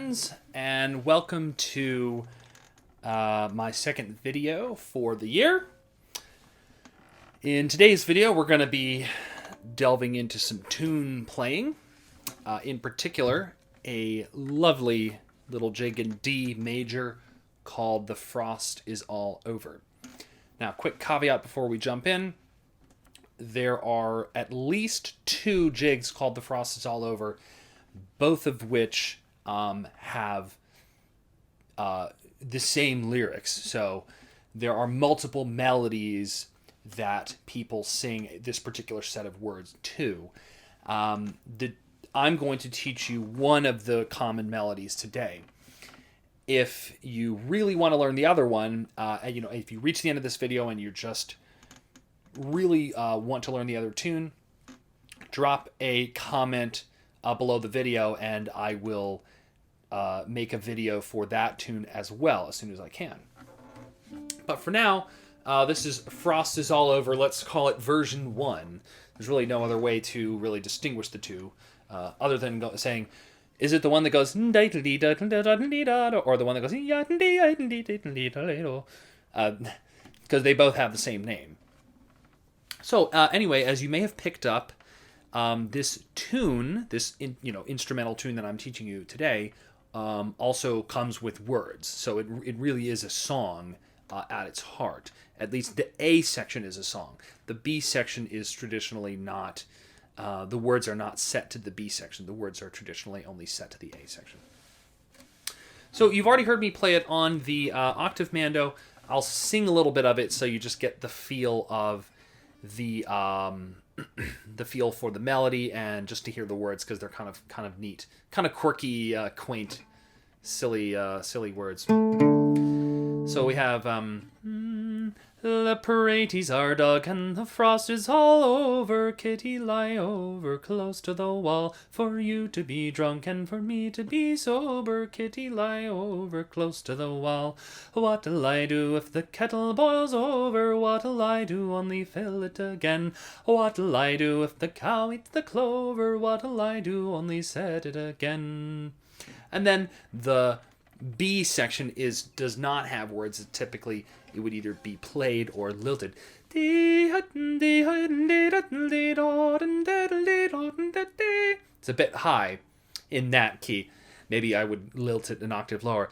friends, and welcome to my second video for the year. In today's video, we're going to be delving into some tune playing. In particular, a lovely little jig in D major called The Frost Is All Over. Now, quick caveat before we jump in. There are at least two jigs called The Frost Is All Over, both of which have the same lyrics. So there are multiple melodies that people sing this particular set of words to. I'm going to teach you one of the common melodies today. If you really want to learn the other one, if you reach the end of this video and you just really want to learn the other tune, drop a comment below the video and I will make a video for that tune as well as soon as I can. But for now, this is Frost Is All Over. Let's call it version 1. There's really no other way to really distinguish the two other than saying, is it the one that goes or the one that goes because they both have the same name. So anyway, as you may have picked up, this tune, this instrumental tune that I'm teaching you today, also comes with words. So it really is a song at its heart. At least the A section is a song. The B section is traditionally not. The words are not set to the B section. The words are traditionally only set to the A section. So you've already heard me play it on the octave mando. I'll sing a little bit of it so you just get the feel of the feel for the melody and just to hear the words because they're kind of neat, kind of quirky, quaint, silly words. So we have the parates are dug and the frost is all over. Kitty, lie over close to the wall for you to be drunk and for me to be sober. Kitty, lie over close to the wall. What'll I do if the kettle boils over? What'll I do? Only fill it again. What'll I do if the cow eats the clover? What'll I do? Only set it again. And then the B section does not have words. Typically, it would either be played or lilted. It's a bit high in that key. Maybe I would lilt it an octave lower.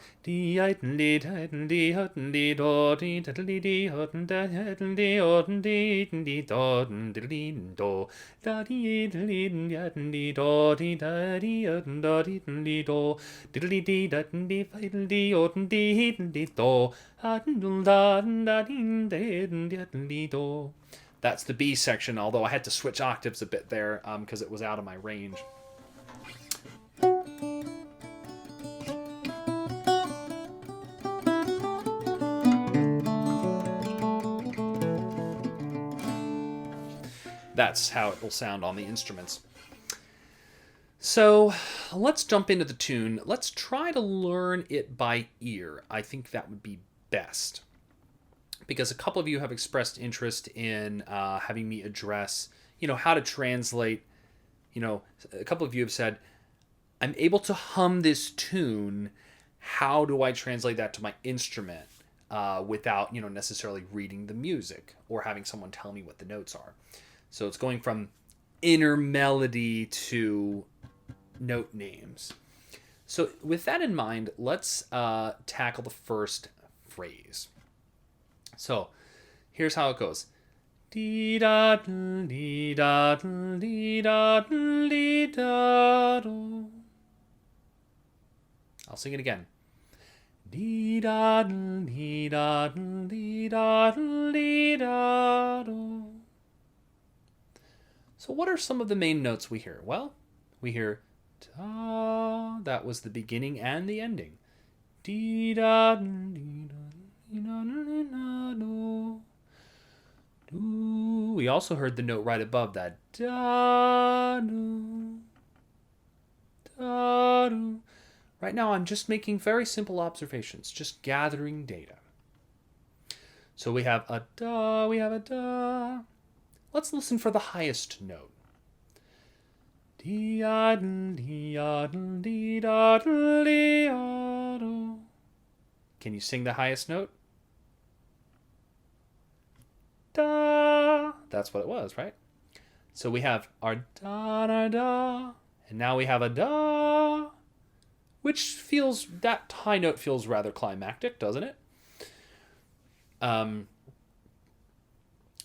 That's the B section, although I had to switch octaves a bit there because it was out of my range. That's how it will sound on the instruments. So let's jump into the tune. Let's try to learn it by ear. I think that would be best. Because a couple of you have expressed interest in having me address, how to translate. A couple of you have said, I'm able to hum this tune. How do I translate that to my instrument without, necessarily reading the music or having someone tell me what the notes are? So it's going from inner melody to note names. So with that in mind, let's tackle the first phrase. So here's how it goes. Dee da dee da dee da dee da do. I'll sing it again. Dee da dee da dee da dee da do. So what are some of the main notes we hear? Well, we hear ta. That was the beginning and the ending. Dee da dee da dee da do. Do. We also heard the note right above that. Da do. Da do. Right now I'm just making very simple observations, just gathering data. So we have a da, we have a da. Let's listen for the highest note. Dee-ah-dee, dee-ah-dee, dee-ah-dee, dee-ah-dee. Can you sing the highest note? Da. That's what it was, right? So we have our da da da, and now we have a da, which feels, that high note feels rather climactic, doesn't it?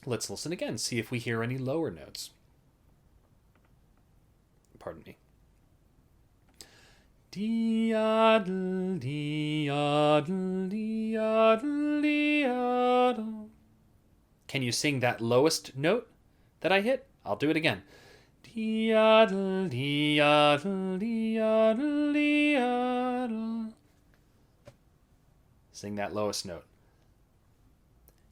Let's listen again, see if we hear any lower notes. Pardon me. Dee-ah-dee, dee-ah-dee, dee-ah-dee, dee-ah-dee. Can you sing that lowest note that I hit? I'll do it again. Dee-ah-dee, dee-ah-dee, dee-ah-dee, dee-ah-dee. Sing that lowest note.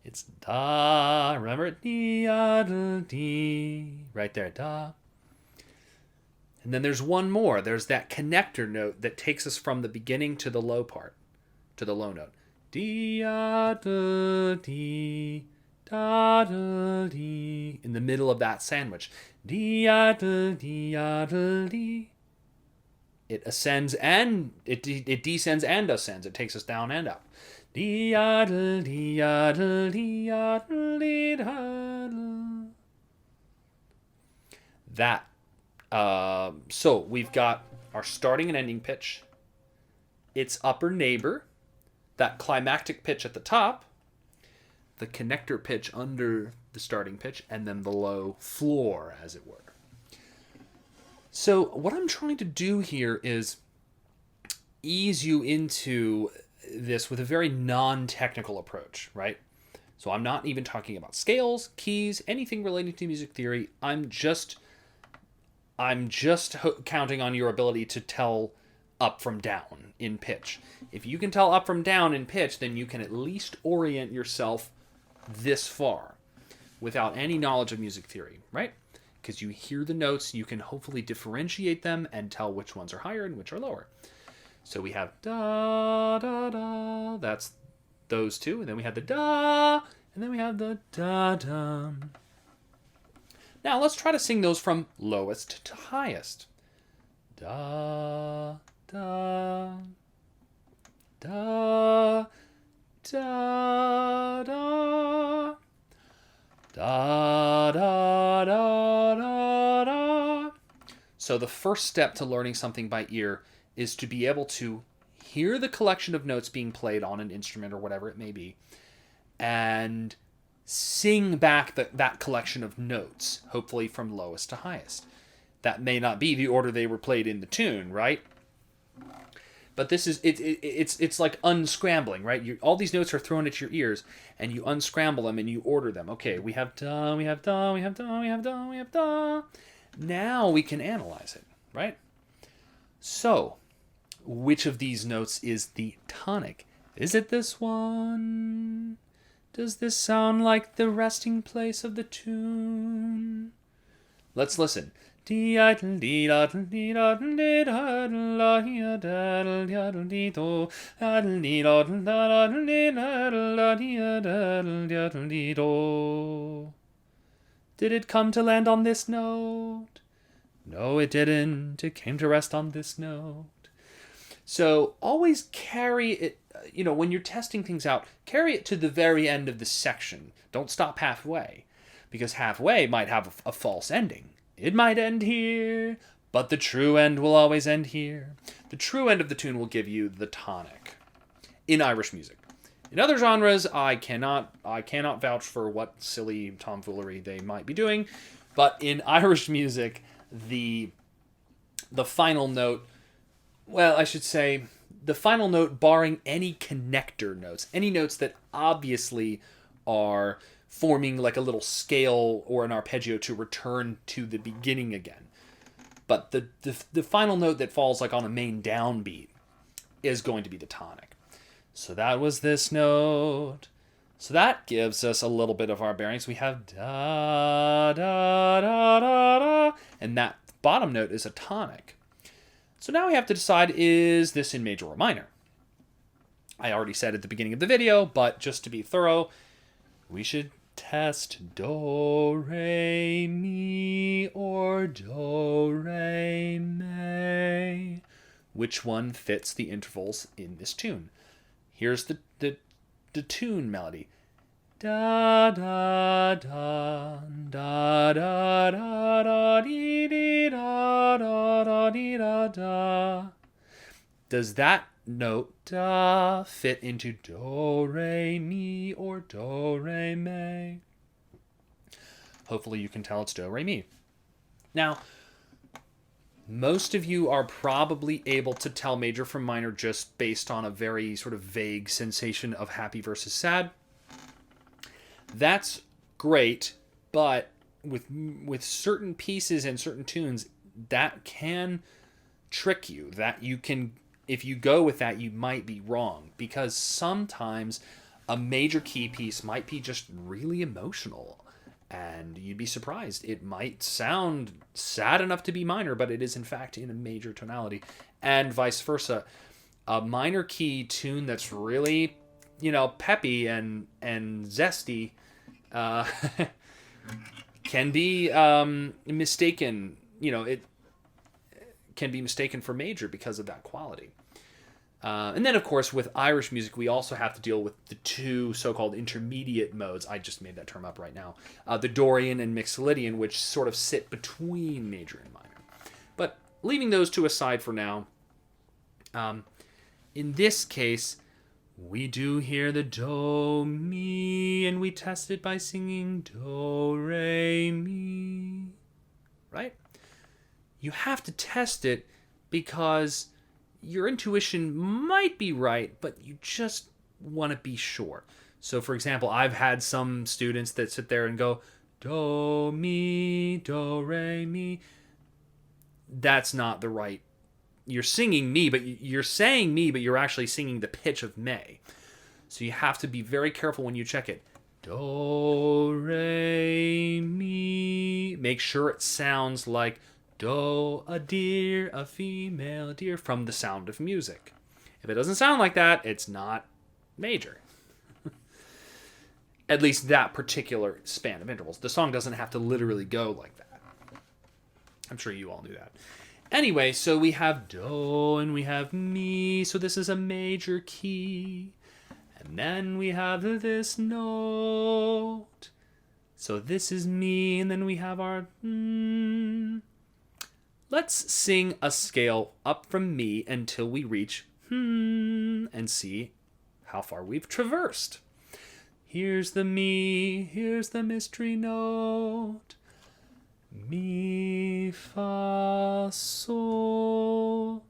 It's da. Remember it? Dee-ah-dee, dee. Right there, da. And then there's one more. There's that connector note that takes us from the beginning to the low part, to the low note. Dee-ah-dee, dee. Da-da-dee. In the middle of that sandwich. Dee-ah-dee, dee-ah-dee. It ascends and it descends and ascends. It takes us down and up. Dee-ah-dee, dee-ah-dee, dee-ah-dee, dee-ah-dee. That. So we've got our starting and ending pitch, its upper neighbor, that climactic pitch at the top, the connector pitch under the starting pitch, and then the low floor, as it were. So what I'm trying to do here is ease you into this with a very non-technical approach, right? So I'm not even talking about scales, keys, anything related to music theory. I'm just counting on your ability to tell up from down in pitch. If you can tell up from down in pitch, then you can at least orient yourself this far without any knowledge of music theory, right? Because you hear the notes, you can hopefully differentiate them and tell which ones are higher and which are lower. So we have da, da, da. That's those two. And then we have the da, and then we have the da, da. Now let's try to sing those from lowest to highest. Da, da, da, da, da, da, da, da, da, da. So the first step to learning something by ear is to be able to hear the collection of notes being played on an instrument or whatever it may be, and sing back that collection of notes, hopefully from lowest to highest. That may not be the order they were played in the tune, right? But this is it's like unscrambling, right? All these notes are thrown at your ears, and you unscramble them and you order them. Okay, we have da, we have da, we have da, we have da, we have da. Now we can analyze it, right? So, which of these notes is the tonic? Is it this one? Does this sound like the resting place of the tune? Let's listen. Did it come to land on this note? No, it didn't. It came to rest on this note. So always carry it, when you're testing things out, carry it to the very end of the section. Don't stop halfway, because halfway might have a false ending. It might end here, but the true end will always end here. The true end of the tune will give you the tonic in Irish music. In other genres, I cannot vouch for what silly tomfoolery they might be doing, but in Irish music, the final note, well, I should say, the final note barring any connector notes, any notes that obviously are forming like a little scale or an arpeggio to return to the beginning again. But the final note that falls like on a main downbeat is going to be the tonic. So that was this note. So that gives us a little bit of our bearings. We have da, da, da, da, da, and that bottom note is a tonic. So now we have to decide, is this in major or minor? I already said at the beginning of the video, but just to be thorough, we should Test do, re, mi, or do, re, mi. Which one fits the intervals in this tune? Here's the tune melody. Da da da da da da da dee dee da da da dee da da. Does that note da fit into do, re, mi, or do, re, mi? Hopefully you can tell it's do, re, mi. Now, most of you are probably able to tell major from minor just based on a very sort of vague sensation of happy versus sad. That's great, but with certain pieces and certain tunes, that can trick you. That you can, if you go with that, you might be wrong, because sometimes a major key piece might be just really emotional, and you'd be surprised. It might sound sad enough to be minor, but it is in fact in a major tonality, and vice versa. A minor key tune that's really, peppy and zesty can be mistaken. It can be mistaken for major because of that quality. And then, of course, with Irish music, we also have to deal with the two so-called intermediate modes. I just made that term up right now. The Dorian and Mixolydian, which sort of sit between major and minor. But leaving those two aside for now, in this case, we do hear the do, mi, and we test it by singing do, re, mi. Right? You have to test it because your intuition might be right, but you just want to be sure. So, for example, I've had some students that sit there and go, do, mi, do, re, mi. That's not the right. You're singing mi, but you're saying mi, but you're actually singing the pitch of me. So you have to be very careful when you check it. Do, re, mi. Make sure it sounds like do, a deer, a female deer, from The Sound of Music. If it doesn't sound like that, it's not major. At least that particular span of intervals. The song doesn't have to literally go like that. I'm sure you all knew that. Anyway, so we have do and we have mi, so this is a major key. And then we have this note. So this is mi, and then we have our Let's sing a scale up from mi until we reach and see how far we've traversed. Here's the mi, here's the mystery note. Mi, fa, sol.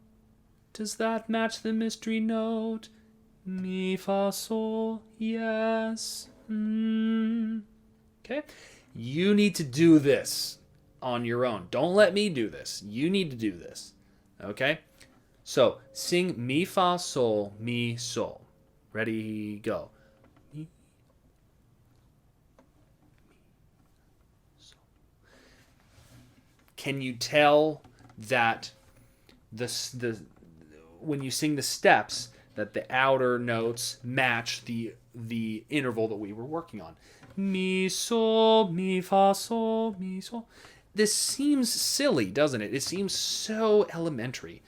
Does that match the mystery note? Mi, fa, sol. Yes. Okay. You need to do this on your own. Don't let me do this. You need to do this. Okay? So, sing mi, fa, sol, mi, sol. Ready, go. Mi, sol. Can you tell that the when you sing the steps that the outer notes match the interval that we were working on? Mi, sol, mi, fa, sol, mi, sol. This seems silly, doesn't it? It seems so elementary.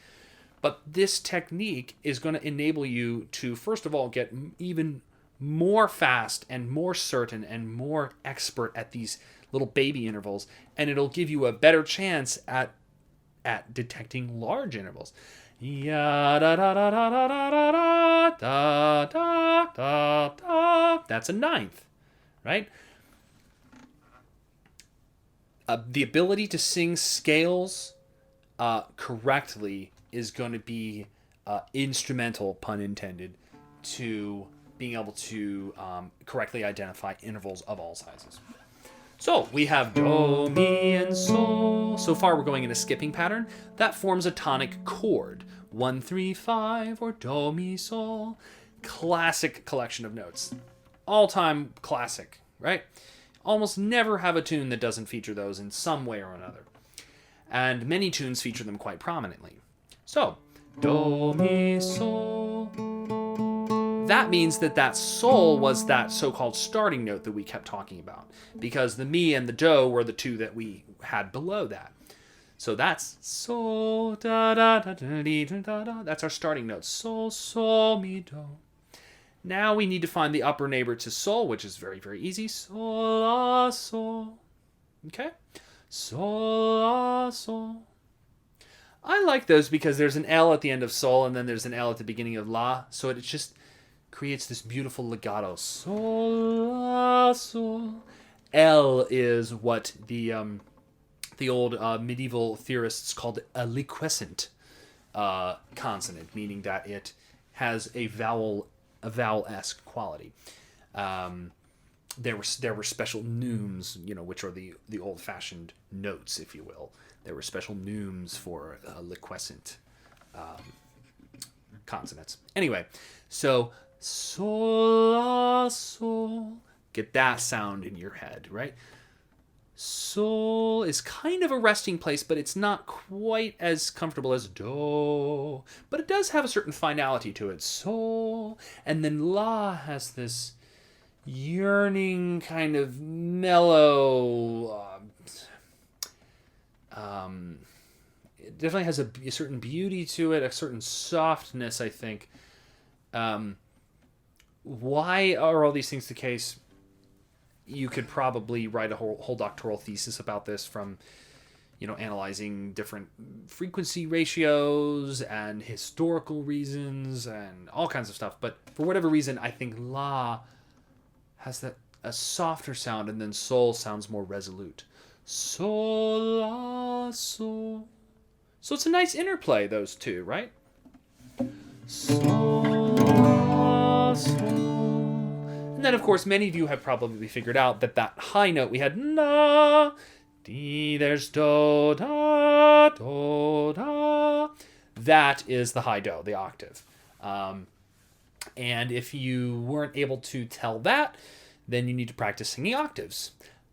But this technique is going to enable you to, first of all, get even more fast and more certain and more expert at these little baby intervals. And it'll give you a better chance at detecting large intervals. Ya da da da da da da da da da da. That's a ninth, right? The ability to sing scales correctly is going to be instrumental, pun intended, to being able to correctly identify intervals of all sizes. So we have do, mi, and sol. So far we're going in a skipping pattern. That forms a tonic chord. 1, 3, 5, or do, mi, sol. Classic collection of notes. All-time classic, right? Almost never have a tune that doesn't feature those in some way or another. And many tunes feature them quite prominently. So, do, mi, sol. that means that sol was that so-called starting note that we kept talking about, because the mi and the do were the two that we had below that. So that's sol, da, da, da, da, da, da, da. That's our starting note. Sol, sol, mi, do. Now we need to find the upper neighbor to sol, which is very, very easy. Sol, la, sol. Okay? Sol, la, sol. I like those because there's an L at the end of sol, and then there's an L at the beginning of la. So it just creates this beautiful legato. Sol, la, sol. L is what the old medieval theorists called a liquescent consonant, meaning that it has a vowel-esque quality. There were special neumes, which are the old-fashioned notes, if you will. There were special neumes for liquescent consonants. Anyway, so sol, la, sol. Get that sound in your head, right? Sol is kind of a resting place, but it's not quite as comfortable as do. But it does have a certain finality to it. Sol. And then la has this yearning kind of mellow... it definitely has a certain beauty to it, a certain softness, I think. Why are all these things the case? You could probably write a whole doctoral thesis about this, from analyzing different frequency ratios and historical reasons and all kinds of stuff. But for whatever reason, I think la has a softer sound, and then sol sounds more resolute. Sol, la, sol. So it's a nice interplay, those two, right? Sol, la, sol. And then, of course, many of you have probably figured out that high note we had, na, di, there's do, da, do, da. That is the high do, the octave. And if you weren't able to tell that, then you need to practice singing octaves.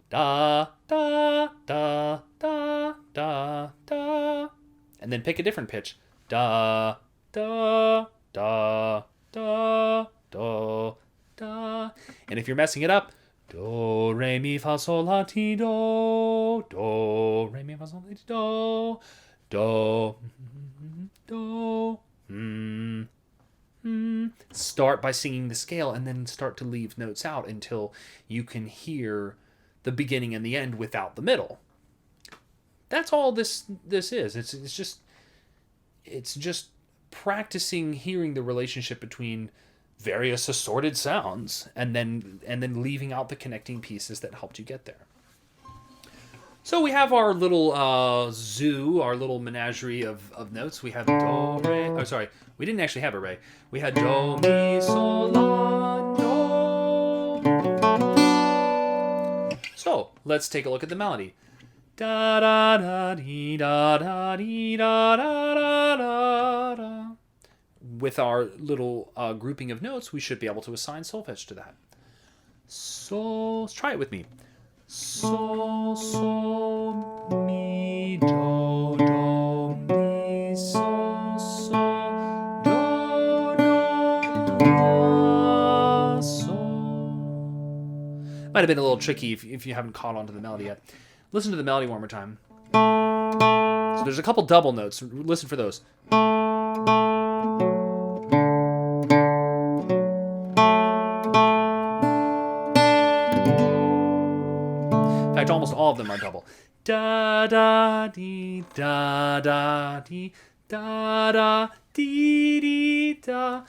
Da, da, da, da, da, da. And then pick a different pitch. Da, da, da, da, da, da. And if you're messing it up, do, re, mi, fa, sol, la, ti, do. Do, re, mi, fa, sol, la, ti, do. Do, do, Start by singing the scale, and then start to leave notes out until you can hear the beginning and the end without the middle. That's all this is. It's just practicing hearing the relationship between various assorted sounds, and then leaving out the connecting pieces that helped you get there. So we have our little zoo, our little menagerie of notes. We have do, re. Oh, sorry, we didn't actually have a re. We had do, mi, sol, la, do. So let's take a look at the melody. Da da da dee da da dee da da da da da. With our little grouping of notes, we should be able to assign solfege to that. So let's try it with me. Sol, sol, mi, do, do, mi, sol, sol, do, do, la, sol. Might have been a little tricky if you haven't caught on to the melody yet. Listen to the melody one more time. So there's a couple double notes. Listen for those. In fact, almost all of them are double. Da da dee da da dee da da dee dee da.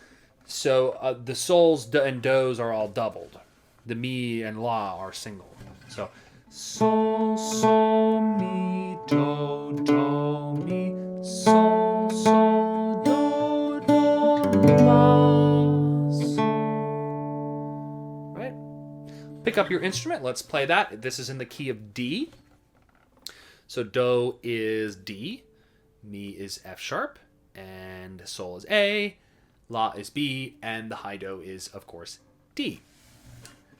So the sols and dos are all doubled. The mi and la are single. So sol, sol, mi, do, do, mi, sol, sol, do, do, la, sol. Right? Pick up your instrument. Let's play that. This is in the key of D. So do is D, mi is F sharp, and sol is A, la is B, and the high do is, of course, D.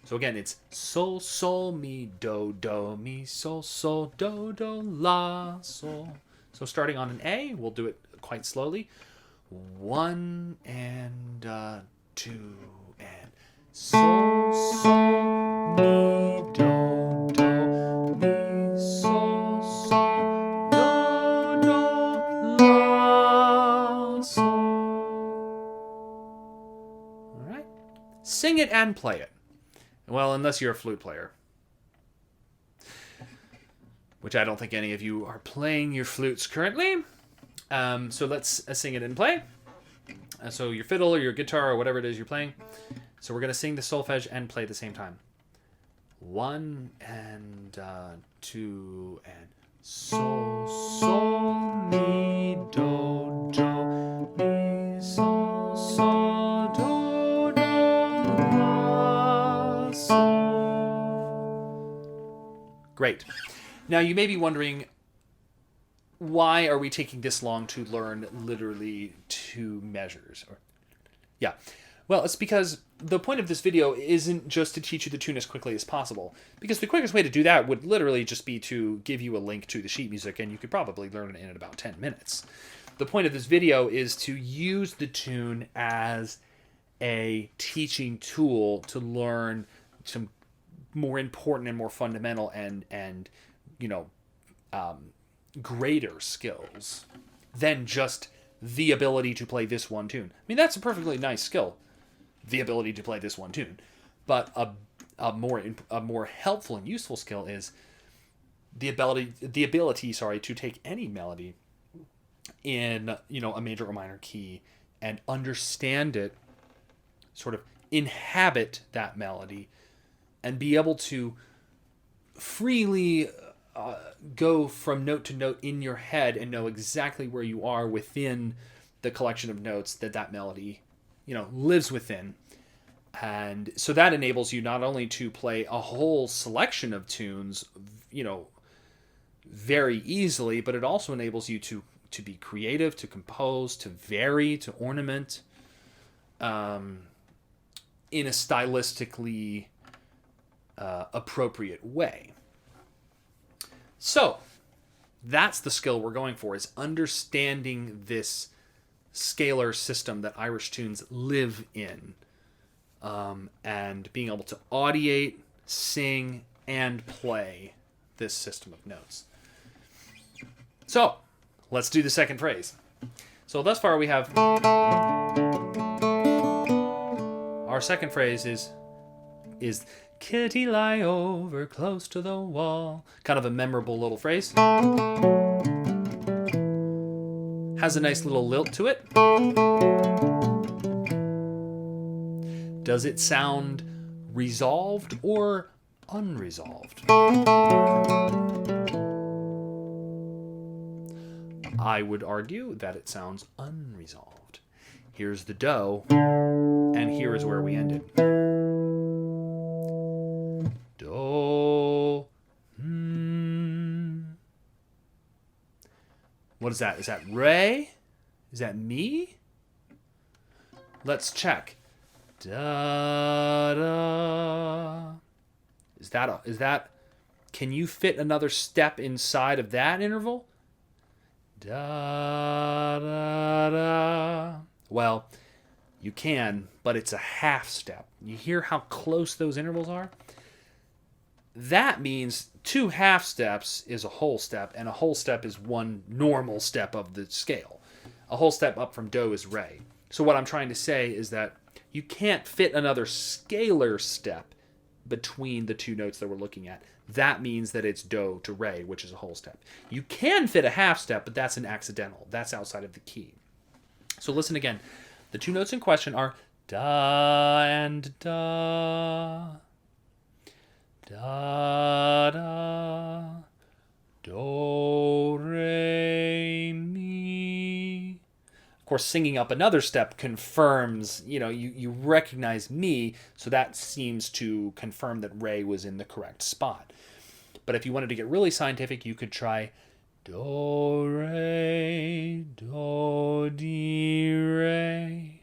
So again, it's sol, sol, mi, do, mi, sol, sol, do, la, sol. So starting on an A, we'll do it quite slowly. 1 and 2, and sol, sol, mi, do, do, mi, sol, sol, do, do, la, sol. All right. Sing it and play it. Well, unless you're a flute player. Which I don't think any of you are playing your flutes currently. So let's sing it and play. So your fiddle or your guitar or whatever it is you're playing. So we're going to sing the solfege and play at the same time. 1 and 2 and sol, sol, mi, do, do, mi, sol, sol, do, do, la, sol. Great. Now you may be wondering, why are we taking this long to learn literally 2 measures? Yeah. Well, it's because the point of this video isn't just to teach you the tune as quickly as possible, because the quickest way to do that would literally just be to give you a link to the sheet music, and you could probably learn it in about 10 minutes. The point of this video is to use the tune as a teaching tool to learn some more important and more fundamental and greater skills than just the ability to play this one tune. I mean, that's a perfectly nice skill, the ability to play this one tune. But a more helpful and useful skill is the ability to take any melody in a major or minor key and understand it, sort of inhabit that melody, and be able to freely go from note to note in your head and know exactly where you are within the collection of notes that melody, lives within. And so that enables you not only to play a whole selection of tunes, very easily, but it also enables you to be creative, to compose, to vary, to ornament, in a stylistically appropriate way. So that's the skill we're going for, is understanding this scalar system that Irish tunes live in, and being able to audiate, sing, and play this system of notes. So let's do the second phrase. So thus far we have our second phrase is kitty lie over close to the wall. Kind of a memorable little phrase. Has a nice little lilt to it. Does it sound resolved or unresolved? I would argue that it sounds unresolved. Here's the do, and here is where we ended. Do. What is that? Is that re? Is that mi? Let's check. Da da. Is that? Can you fit another step inside of that interval? Da da da. Well, you can, but it's a half step. You hear how close those intervals are? That means 2 half steps is a whole step, and a whole step is one normal step of the scale. A whole step up from do is re. So what I'm trying to say is that you can't fit another scalar step between the 2 notes that we're looking at. That means that it's do to re, which is a whole step. You can fit a half step, but that's an accidental. That's outside of the key. So listen again. The 2 notes in question are da and da. Da, da, do, re, mi. Of course, singing up another step confirms, you recognize mi, so that seems to confirm that re was in the correct spot. But if you wanted to get really scientific, you could try do, re, do, di, re.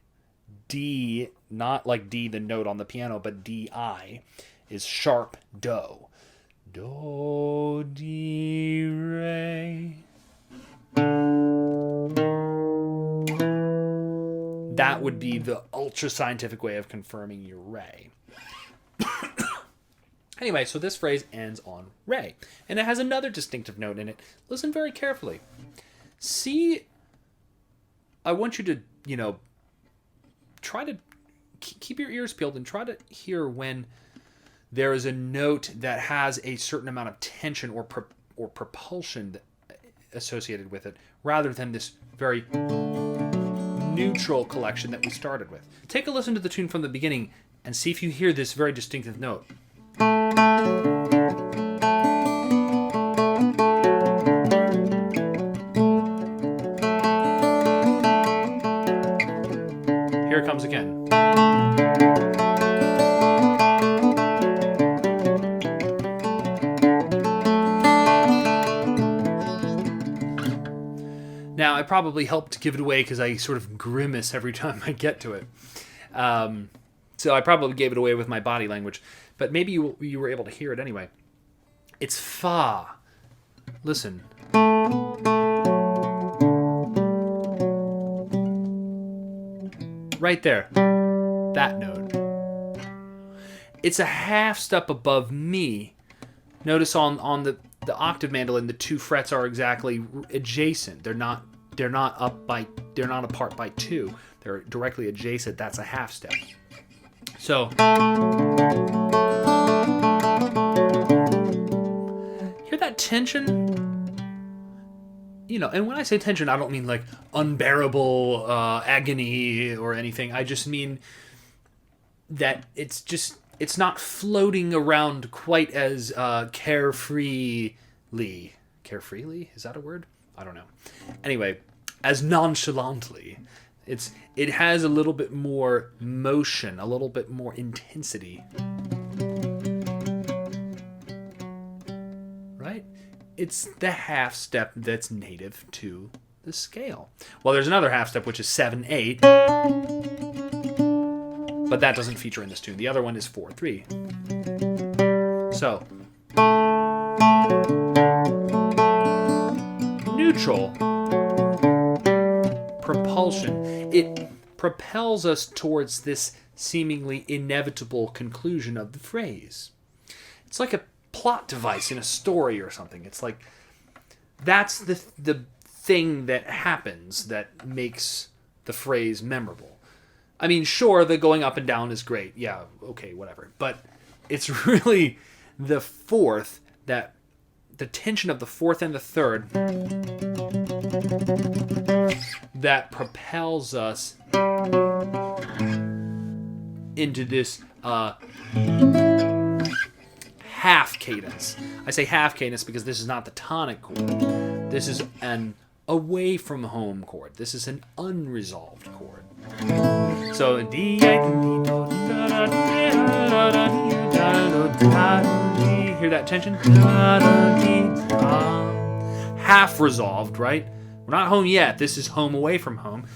D, not like D, the note on the piano, but D-I. Is sharp do. Do, di, re. That that would be the ultra scientific way of confirming your re. Anyway, so this phrase ends on re, and it has another distinctive note in it. Listen very carefully. See, I want you to, try to keep your ears peeled and try to hear when there is a note that has a certain amount of tension or propulsion associated with it, rather than this very neutral collection that we started with. Take a listen to the tune from the beginning and see if you hear this very distinctive note. Here it comes again. Now, I probably helped to give it away because I sort of grimace every time I get to it. So I probably gave it away with my body language. But maybe you were able to hear it anyway. It's fa. Listen. Right there. That note. It's a half step above mi. Notice on the octave mandolin, the two frets are exactly adjacent. They're not apart by two. They're directly adjacent. That's a half step. So hear that tension? And when I say tension, I don't mean like unbearable agony or anything. I just mean that it's not floating around quite as carefreely. Carefreely? Is that a word? I don't know. Anyway, as nonchalantly. It has a little bit more motion, a little bit more intensity. Right? It's the half step that's native to the scale. Well, there's another half step, which is 7/8. But that doesn't feature in this tune. The other one is 4/3. So, neutral propulsion. It propels us towards this seemingly inevitable conclusion of the phrase. It's like a plot device in a story or something. It's like that's the thing that happens that makes the phrase memorable. I mean, sure, the going up and down is great. Yeah, okay, whatever. But it's really the fourth, that the tension of the fourth and the third, that propels us into this half cadence. I say half cadence because this is not the tonic chord. This is an away from home chord. This is an unresolved chord. So hear that tension? Half resolved, right? We're not home yet. This is home away from home.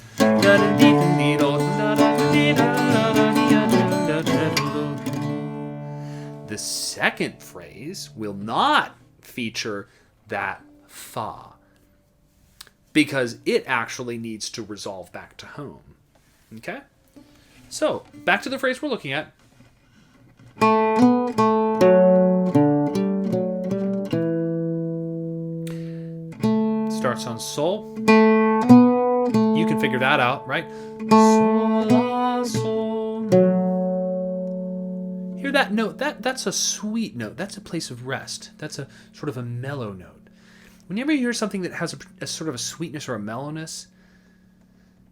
The second phrase will not feature that fa because it actually needs to resolve back to home. Okay? So, back to the phrase we're looking at. Starts on sol. You can figure that out, right? Sol, la, sol. Hear that note? That's a sweet note. That's a place of rest. That's a sort of a mellow note. Whenever you hear something that has a sort of a sweetness or a mellowness,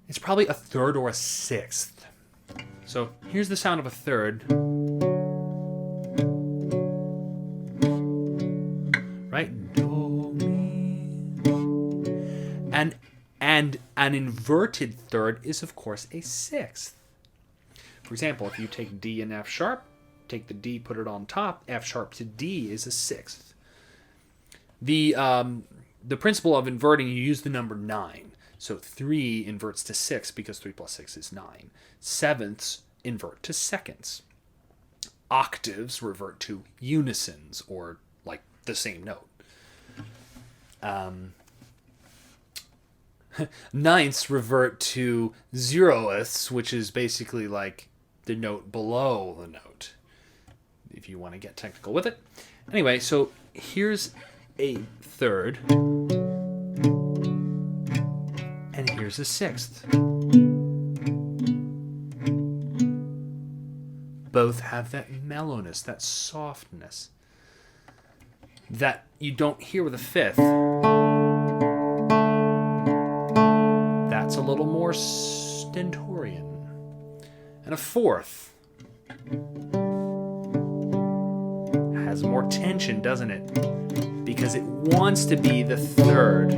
it's probably a third or a sixth. So here's the sound of a third. Right? Do, mi. And an inverted third is, of course, a sixth. For example, if you take D and F sharp, take the D, put it on top, F sharp to D is a sixth. The principle of inverting, you use the number 9. So 3 inverts to 6 because 3 plus 6 is 9. Sevenths invert to seconds. Octaves revert to unisons, or like the same note. ninths revert to zeroths, which is basically like the note below the note, if you want to get technical with it. Anyway, so here's a third, and here's a sixth. Both have that mellowness, that softness that you don't hear with a fifth. That's a little more stentorian. And a fourth has more tension, doesn't it? Because it wants to be the third.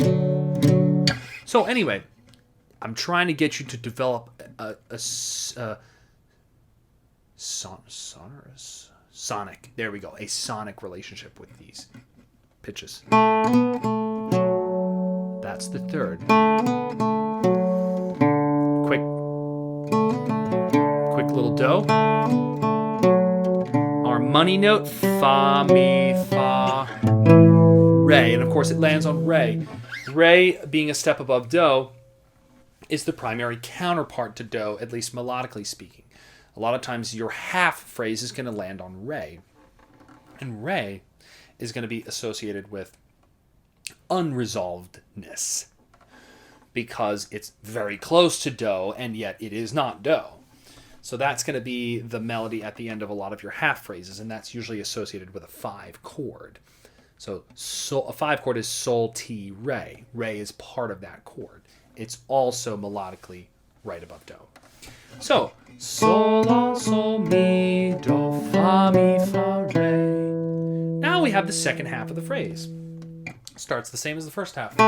So anyway, I'm trying to get you to develop a sonic. There we go. A sonic relationship with these pitches. That's the third. Quick little do. Our money note, fa, mi, fa, re. And of course it lands on re. Re, being a step above do, is the primary counterpart to do, at least melodically speaking. A lot of times your half phrase is going to land on re. And re is going to be associated with unresolvedness, because it's very close to do, and yet it is not do. So that's going to be the melody at the end of a lot of your half phrases, and that's usually associated with a 5 chord. So a 5 chord is sol, ti, re. Re is part of that chord. It's also melodically right above do. So, sol, la, sol, mi, do, fa, mi, fa, re. Now we have the second half of the phrase. Starts the same as the first half.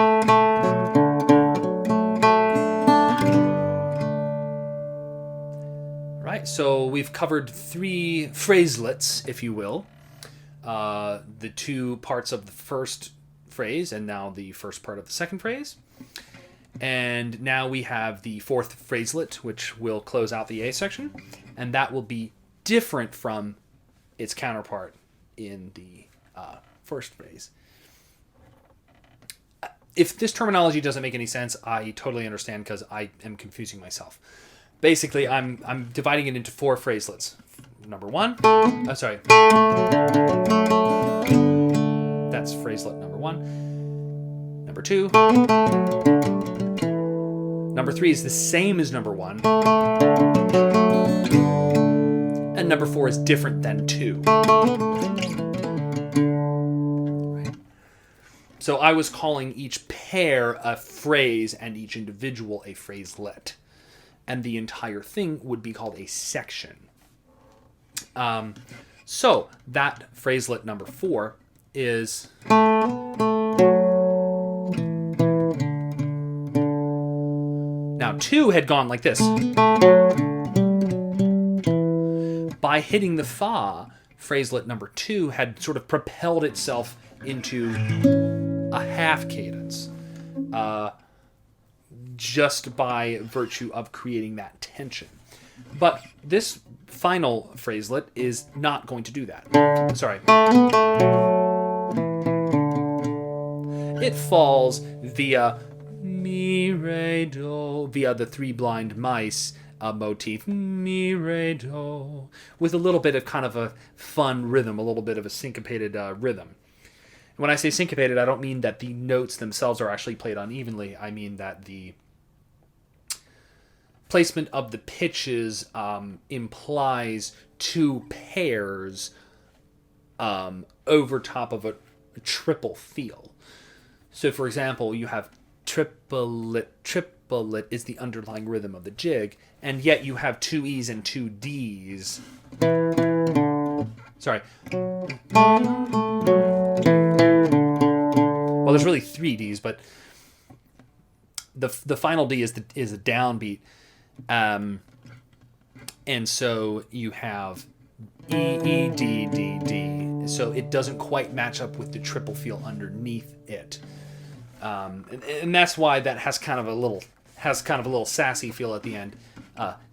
Right, so we've covered 3 phraselets, if you will. The 2 parts of the first phrase, and now the first part of the second phrase. And now we have the 4th phraselet, which will close out the A section, and that will be different from its counterpart in the first phrase. If this terminology doesn't make any sense, I totally understand, because I am confusing myself. Basically, I'm dividing it into 4 phraselets. Number 1, sorry. That's phraselet number 1. Number 2. Number 3 is the same as number 1. And number 4 is different than 2. Right. So I was calling each pair a phrase and each individual a phraselet. And the entire thing would be called a section. So that phraselet number 4 is... Now 2 had gone like this. By hitting the fa, phraselet number 2 had sort of propelled itself into a half cadence. Just by virtue of creating that tension. But this final phraselet is not going to do that. Sorry. It falls via mi, re, do, via the 3 blind mice motif, mi, re, do, with a little bit of kind of a fun rhythm, a little bit of a syncopated rhythm. When I say syncopated, I don't mean that the notes themselves are actually played unevenly. I mean that the placement of the pitches implies 2 pairs over top of a triple feel. So, for example, you have triplet. Triplet is the underlying rhythm of the jig, and yet you have 2 E's and 2 D's. Sorry. Well, there's really 3 D's, but the final D is a downbeat. And so you have E, E, D, D, D. So it doesn't quite match up with the triple feel underneath it. And that's why that has kind of a little sassy feel at the end.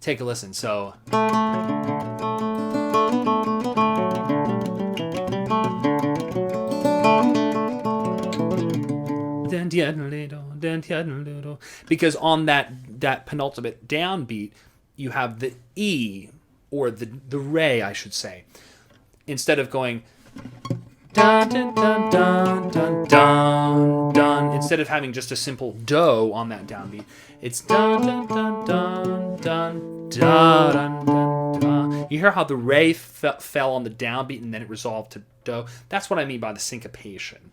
Take a listen. So then because on that penultimate downbeat, you have the E, or the re, I should say. Instead of going dun dun dun dun dun dun dun, instead of having just a simple do on that downbeat, it's dun dun dun dun dun dun dun dun. You hear how the re fell on the downbeat and then it resolved to do? That's what I mean by the syncopation.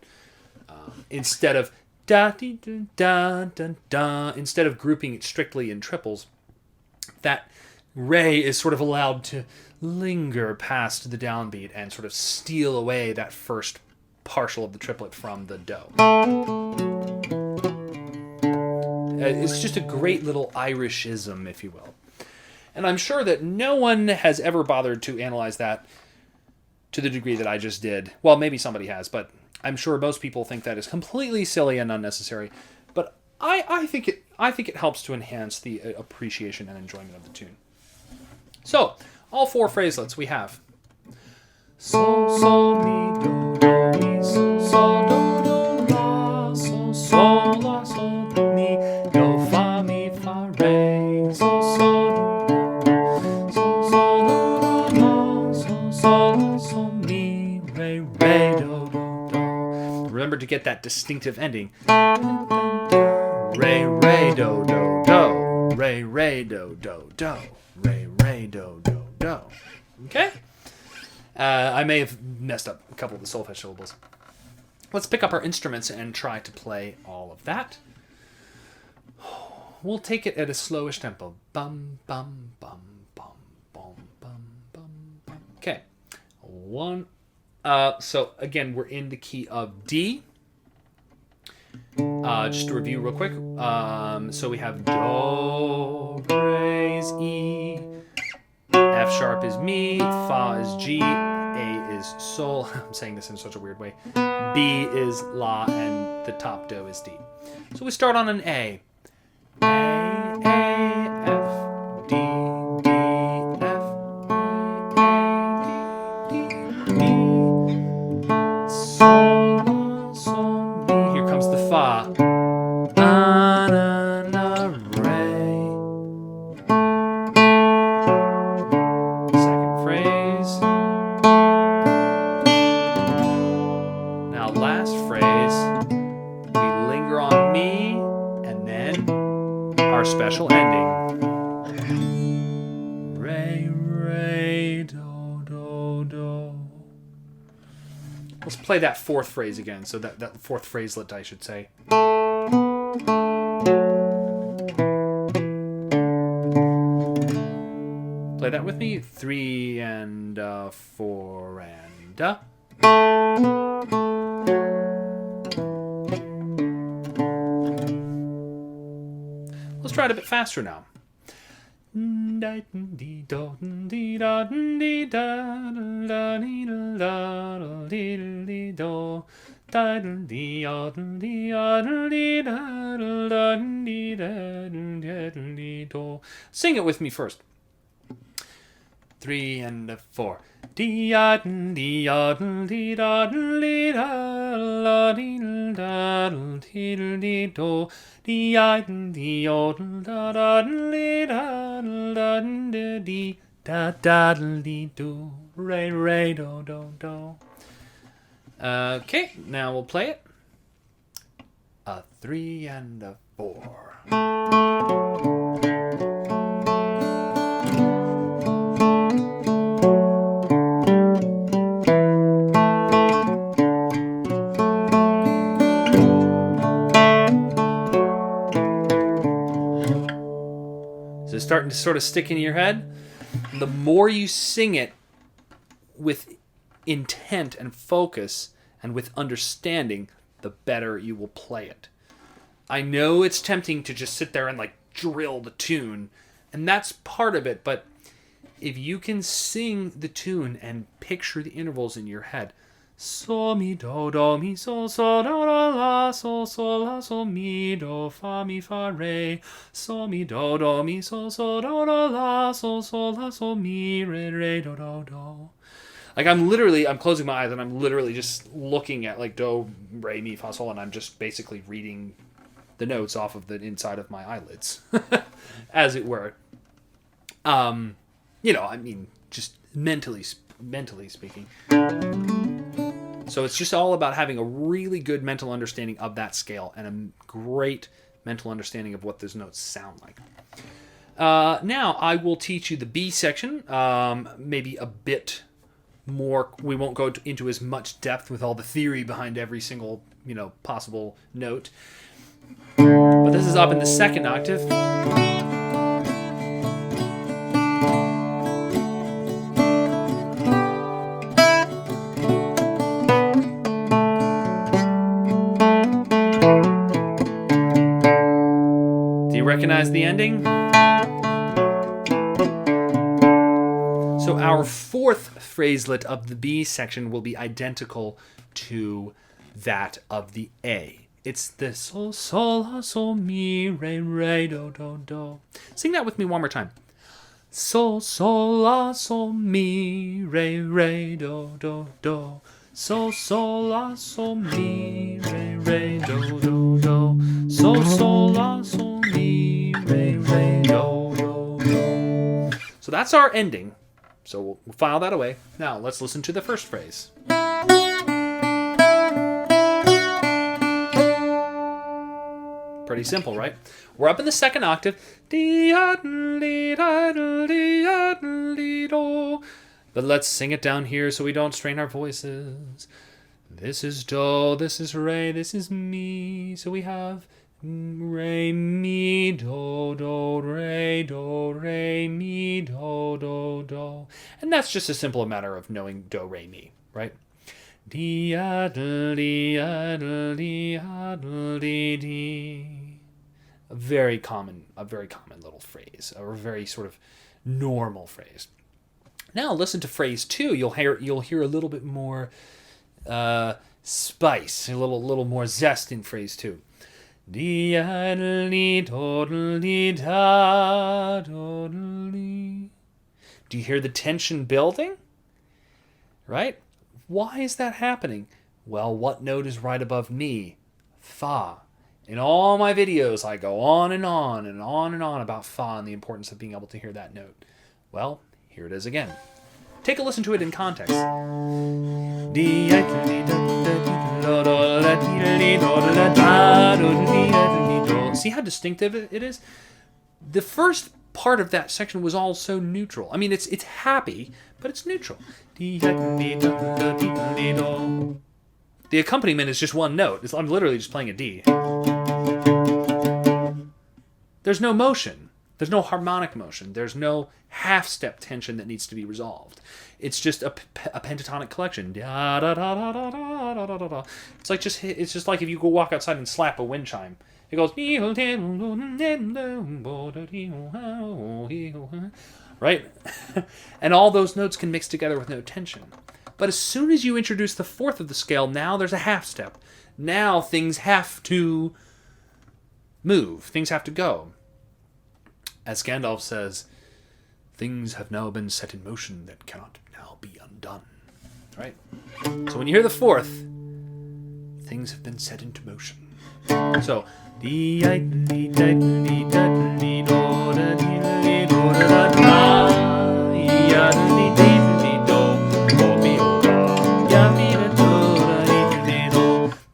Instead of da dee da dun dun, instead of grouping it strictly in triples, that re is sort of allowed to linger past the downbeat and sort of steal away that first partial of the triplet from the do. It's just a great little Irishism, if you will. And I'm sure that no one has ever bothered to analyze that to the degree that I just did. Well, maybe somebody has, but I'm sure most people think that is completely silly and unnecessary. But I think it helps to enhance the appreciation and enjoyment of the tune. So, all four phraselets we have. Sol, sol, mi, do, do, mi, sol, sol, do, do, la, sol, sol, la, sol, do, mi, do, fa, mi, fa, re, sol, sol, do, sol, sol, do, do, la, sol, sol, la, sol, mi, re, re, do, do, do. Remember to get that distinctive ending. Re, re, do, do, do. Re, re, do, do, do. Re, re, do, do, do. Okay? I may have messed up a couple of the solfege syllables. Let's pick up our instruments and try to play all of that. We'll take it at a slowish tempo. Bum, bum, bum, bum, bum, bum, bum, bum. Okay. So, again, we're in the key of D. Just to review real quick. So we have Do, Re is E, F sharp is Mi, Fa is G, A is Sol. I'm saying this in such a weird way. B is La, and the top Do is D. So we start on an A. A, F, D, D, F, A, D, D, D. Sol, La, Sol, Mi. Here comes the Fa. Na, na, na, Re. Second phrase. Now last phrase, we linger on Mi, and then our special ending. Re, re, do, do, do. Let's play that fourth phrase again. So that fourth phraselet, I should say. Play that with me. 3 and 4 and. Let's try it a bit faster now. Sing it with me first. 3 and 4. Re, re, do, do, do. Okay, now we'll play it. 3 and 4. Starting to sort of stick in your head. The more you sing it with intent and focus and with understanding, the better you will play it. I know it's tempting to just sit there and like drill the tune, and that's part of it, but if you can sing the tune and picture the intervals in your head, sol, mi, do, mi, sol, sol, do, la, sol, sol, la, sol, mi, do, fa, mi, fa, re, sol, mi, do, mi, sol, sol, do, la, sol, sol, la, sol, mi, re, re, do, do. Like I'm closing my eyes and I'm literally just looking at like do, re, mi, fa, sol, and I'm just basically reading the notes off of the inside of my eyelids, as it were. Just mentally speaking. So it's just all about having a really good mental understanding of that scale and a great mental understanding of what those notes sound like. Now I will teach you the B section, maybe a bit more. We won't go into as much depth with all the theory behind every single, possible note. But this is up in the second octave. Do you recognize the ending? So our fourth phraselet of the B section will be identical to that of the A. It's the sol, sol, la, sol, mi, re, re, do, do, do. Sing that with me one more time. Sol, sol, la, sol, mi, re, re, do, do, do. Sol, sol, la, sol, mi, re, re, do, do, do. Sol, sol, la, sol, mi, re, re, do, do, do. So that's our ending. So we'll file that away. Now let's listen to the first phrase. Pretty simple, right? We're up in the second octave. But let's sing it down here so we don't strain our voices. This is do, this is re, this is mi. So we have re, mi, do, do, re, mi, do, do, do. And that's just a simple matter of knowing do, re, mi, right? Dee, dee, dee. A very common little phrase, or a very sort of normal phrase. Now listen to phrase 2. You'll hear a little bit more spice, a little more zest in phrase 2. Do you hear the tension building? Right? Why is that happening? Well, what note is right above me? Fa. In all my videos, I go on and on and on and on about fa and the importance of being able to hear that note. Well, here it is again. Take a listen to it in context. See how distinctive it is? The first part of that section was all so neutral. I mean, it's happy, but it's neutral. The accompaniment is just one note. I'm literally just playing a D. There's no motion. There's no harmonic motion. There's no half-step tension that needs to be resolved. It's just a pentatonic collection. It's just like if you go walk outside and slap a wind chime. It goes, right? And all those notes can mix together with no tension. But as soon as you introduce the fourth of the scale, now there's a half step. Now things have to move. Things have to go. As Gandalf says, things have now been set in motion that cannot now be undone. Right? So when you hear the fourth, things have been set into motion. So,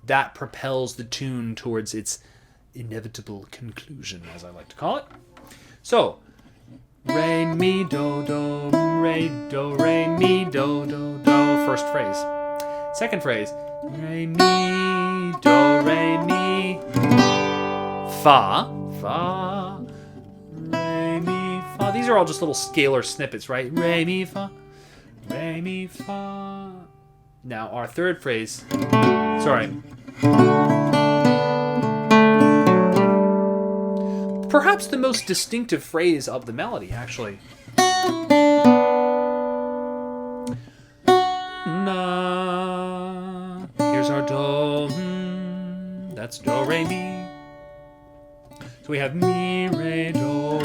that propels the tune towards its inevitable conclusion, as I like to call it. So, re, mi, do, do, re, mi, do, do, do. First phrase. Second phrase. Re, mi, do, re, mi. Fa, fa, re, mi, fa. These are all just little scalar snippets, right? Re, mi, fa, re, mi, fa. Now, our third phrase. Sorry. Perhaps the most distinctive phrase of the melody, actually. Na. Here's our do. That's do, re, mi. So we have mi, re, do.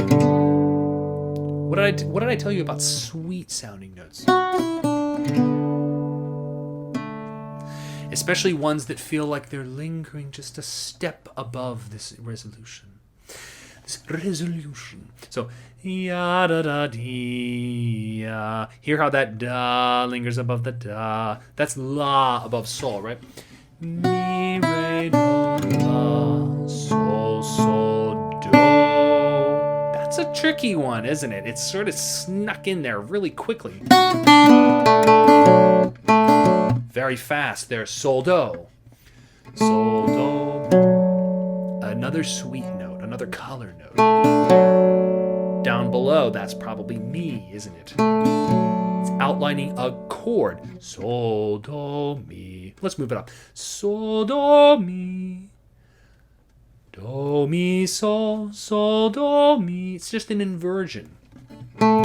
What did I tell you about sweet sounding notes? especially ones that feel like they're lingering just a step above this resolution. So, ya da da dee ya. Hear how that da lingers above the da. That's la above sol, right? Mi re do la sol sol do. That's a tricky one, isn't it? It's sort of snuck in there really quickly. Very fast there. Sol do. Sol do. Another sweet note, another color note. Down below, that's probably mi, isn't it? It's outlining a chord. Sol do mi. Let's move it up. Sol do mi. Do mi sol, sol do mi. It's just an inversion. And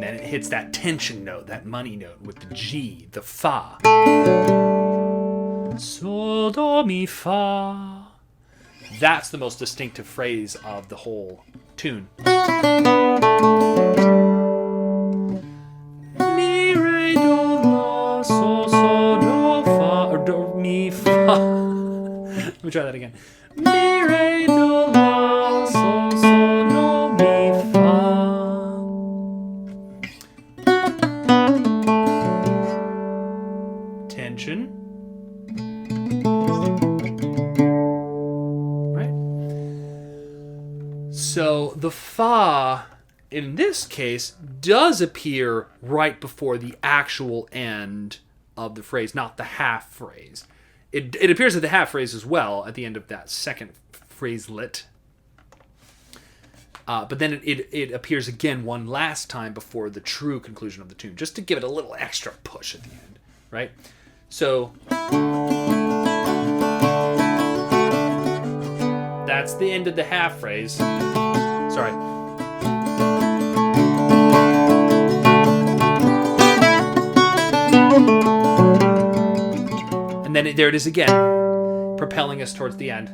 then it hits that tension note, that money note with the G, the fa. Sol do mi fa. That's the most distinctive phrase of the whole tune. Mi re do la sol sol do fa, or do mi fa. Let me try that again. Mi re do la sol sol do mi fa. Tension. So the fa, in this case, does appear right before the actual end of the phrase, not the half phrase. It appears at the half phrase as well, at the end of that second phraselet. But then it appears again one last time before the true conclusion of the tune, just to give it a little extra push at the end, right? So that's the end of the half phrase. Sorry. And then there it is again, propelling us towards the end.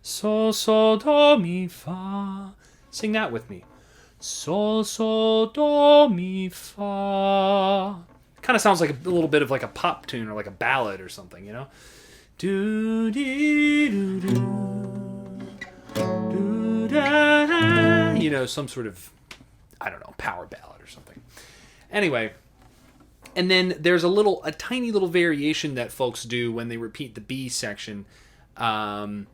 Sol, sol, do, mi, fa. Sing that with me. Sol, sol, do, mi, fa. Kind of sounds like a little bit of like a pop tune or like a ballad or something, you know? Do, dee, do, do. Do, da, da. You know, some sort of, I don't know, power ballad or something. Anyway, and then there's a tiny little variation that folks do when they repeat the B section. At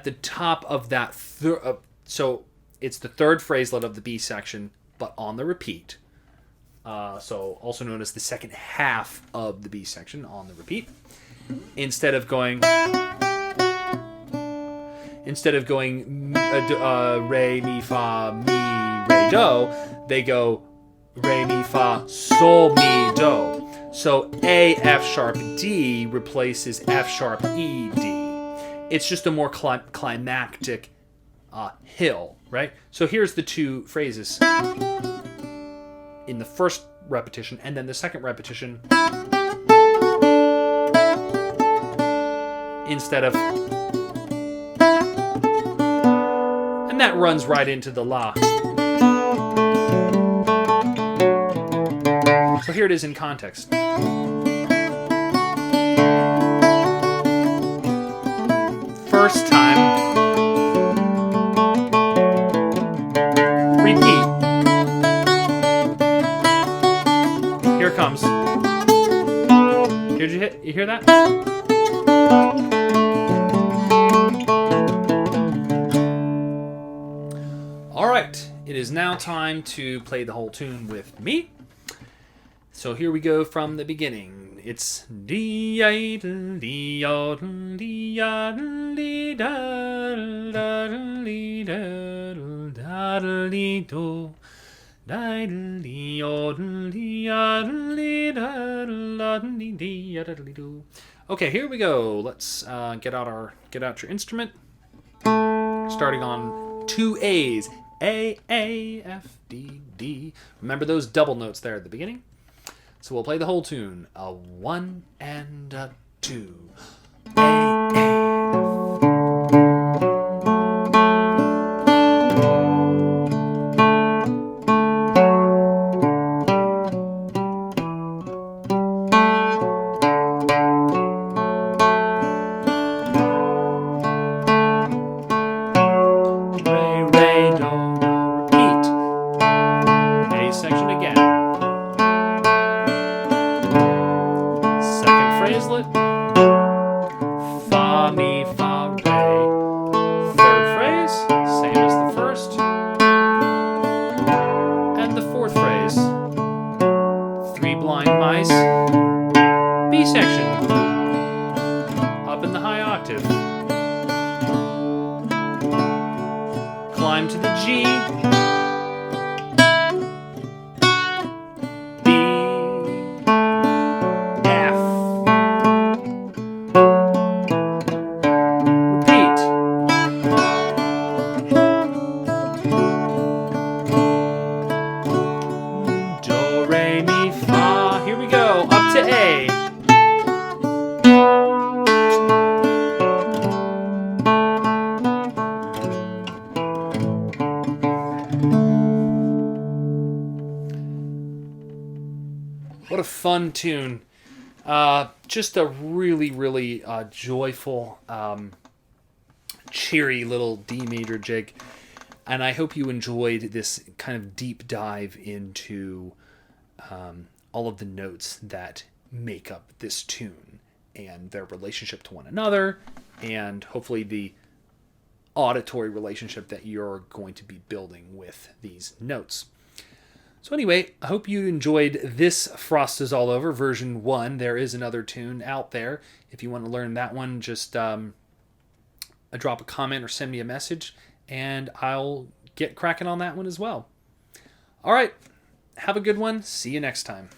the top of that, so it's the third phraselet of the B section, but on the repeat. So also known as the second half of the B section on the repeat. Instead of going re, mi, fa, mi, re, do, they go re, mi, fa, sol, mi, do. So A, F sharp, D replaces F sharp, E, D. It's just a more climactic hill, right? So here's the two phrases in the first repetition, and then the second repetition, instead of, and that runs right into the la. So here it is in context. First time, repeat. Here it comes. You hear that? All right, it is now time to play the whole tune with me. So here we go from the beginning. It's dee-idle, dee-idle, dee-idle, dee-daddle, daddle, dee-daddle, daddle, dee-do, daddle, dee-idle, dee-idle, dee-daddle, daddle, dee-daddle, dee-do. Okay, here we go. Let's get out your instrument. Starting on two A's. A, F, D, D. Remember those double notes there at the beginning? So we'll play the whole tune. A 1 and a 2. Section again. Second phraselet. Fa, mi, fa, re. Third phrase, same as the first. And the fourth phrase. 3 blind mice. B section. Up in the high octave. Climb to the G. What a fun tune. Just a really, really joyful, cheery little D major jig. And I hope you enjoyed this kind of deep dive into all of the notes that make up this tune and their relationship to one another, and hopefully the auditory relationship that you're going to be building with these notes. So anyway, I hope you enjoyed this Frost is All Over version 1. There is another tune out there. If you want to learn that one, just drop a comment or send me a message, and I'll get cracking on that one as well. All right, have a good one. See you next time.